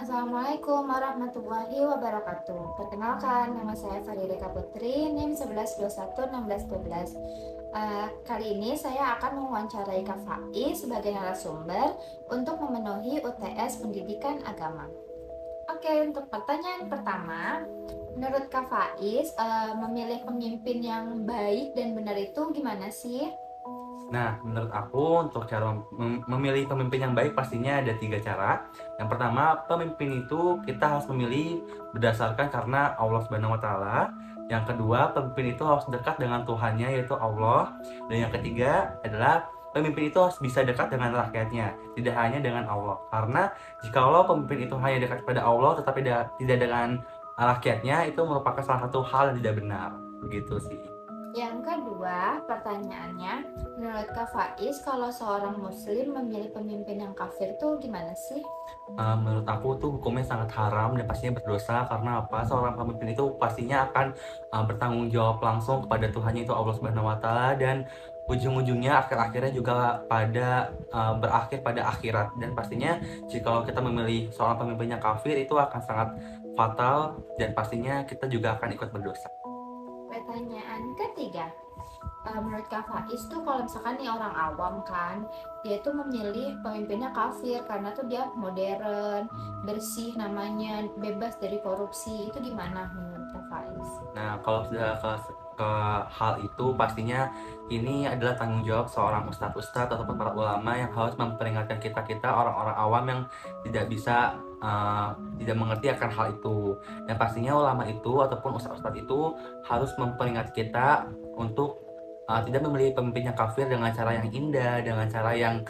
Assalamualaikum warahmatullahi wabarakatuh. Perkenalkan, nama saya Faridika Putri, NIM 11211612. Kali ini saya akan mewawancarai Kak Faiz sebagai narasumber untuk memenuhi UTS Pendidikan Agama. Oke, untuk pertanyaan pertama, menurut Kak Faiz, memilih pemimpin yang baik dan benar itu gimana sih? Nah, menurut aku untuk cara memilih pemimpin yang baik pastinya ada 3 cara. Yang pertama, pemimpin itu kita harus memilih berdasarkan karena Allah Subhanahu wa Ta'ala. Yang kedua, pemimpin itu harus dekat dengan Tuhannya yaitu Allah. Dan yang ketiga adalah pemimpin itu harus bisa dekat dengan rakyatnya, tidak hanya dengan Allah. Karena jikalau pemimpin itu hanya dekat pada Allah tetapi tidak dengan rakyatnya, itu merupakan salah satu hal yang tidak benar. Begitu sih. Yang kedua, pertanyaannya, menurut Kak Faiz, kalau seorang muslim memilih pemimpin yang kafir tuh gimana sih? Menurut aku tuh hukumnya sangat haram dan pastinya berdosa karena apa? Seorang pemimpin itu pastinya akan bertanggung jawab langsung kepada Tuhannya itu Allah Subhanahu wa Ta'ala, dan ujung-ujungnya akhir-akhirnya juga berakhir pada akhirat. Dan pastinya jika kita memilih seorang pemimpin yang kafir itu akan sangat fatal dan pastinya kita juga akan ikut berdosa. Pertanyaan ketiga, menurut Kak Faiz tuh kalau misalkan nih orang awam kan, dia tuh memilih pemimpinnya kafir karena tuh dia modern, bersih namanya, bebas dari korupsi, itu gimana menurut Kak Faiz? Nah, kalau sudah ke hal itu pastinya ini adalah tanggung jawab seorang ustadz-ustadz ataupun para ulama yang harus memperingatkan kita orang-orang awam yang tidak bisa tidak mengerti akan hal itu. Dan pastinya ulama itu ataupun ustadz-ustadz itu harus memperingat kita untuk tidak memilih pemimpin yang kafir dengan cara yang indah, dengan cara yang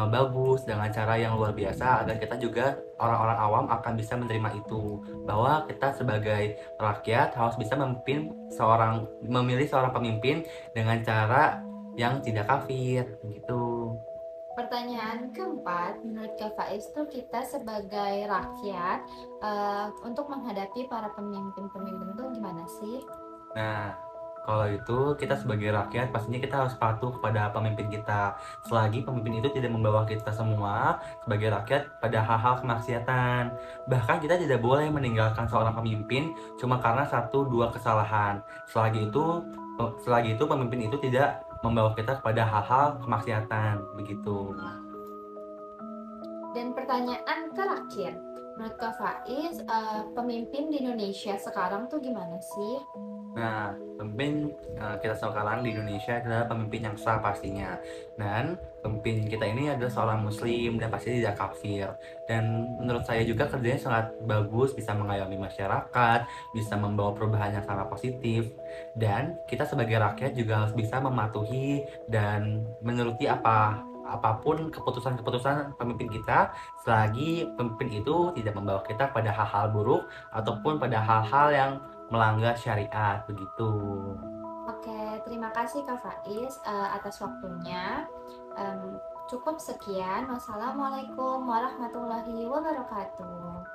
bagus, dengan cara yang luar biasa, agar kita juga orang-orang awam akan bisa menerima itu, bahwa kita sebagai rakyat harus bisa memilih seorang pemimpin dengan cara yang tidak kafir gitu. Pertanyaan keempat, menurut Kak Faiz tuh kita sebagai rakyat untuk menghadapi para pemimpin-pemimpin tuh gimana sih? Nah, kalau itu kita sebagai rakyat pastinya kita harus patuh kepada pemimpin kita. Selagi pemimpin itu tidak membawa kita semua sebagai rakyat pada hal-hal kemaksiatan. Bahkan kita tidak boleh meninggalkan seorang pemimpin cuma karena satu dua kesalahan. Selagi itu pemimpin itu tidak membawa kita kepada hal-hal kemaksiatan begitu. Dan pertanyaan terakhir, menurut Kak Faiz, pemimpin di Indonesia sekarang tuh gimana sih? Nah, pemimpin kita sekarang di Indonesia adalah pemimpin yang sah pastinya. Dan pemimpin kita ini adalah seorang muslim dan pasti tidak kafir. Dan menurut saya juga kerjanya sangat bagus, bisa mengayomi masyarakat, bisa membawa perubahan yang sangat positif. Dan kita sebagai rakyat juga harus bisa mematuhi dan menuruti apapun keputusan-keputusan pemimpin kita, selagi pemimpin itu tidak membawa kita pada hal-hal buruk ataupun pada hal-hal yang melanggar syariat begitu. Oke, terima kasih Kak Faiz atas waktunya. Cukup sekian. Wassalamualaikum warahmatullahi wabarakatuh.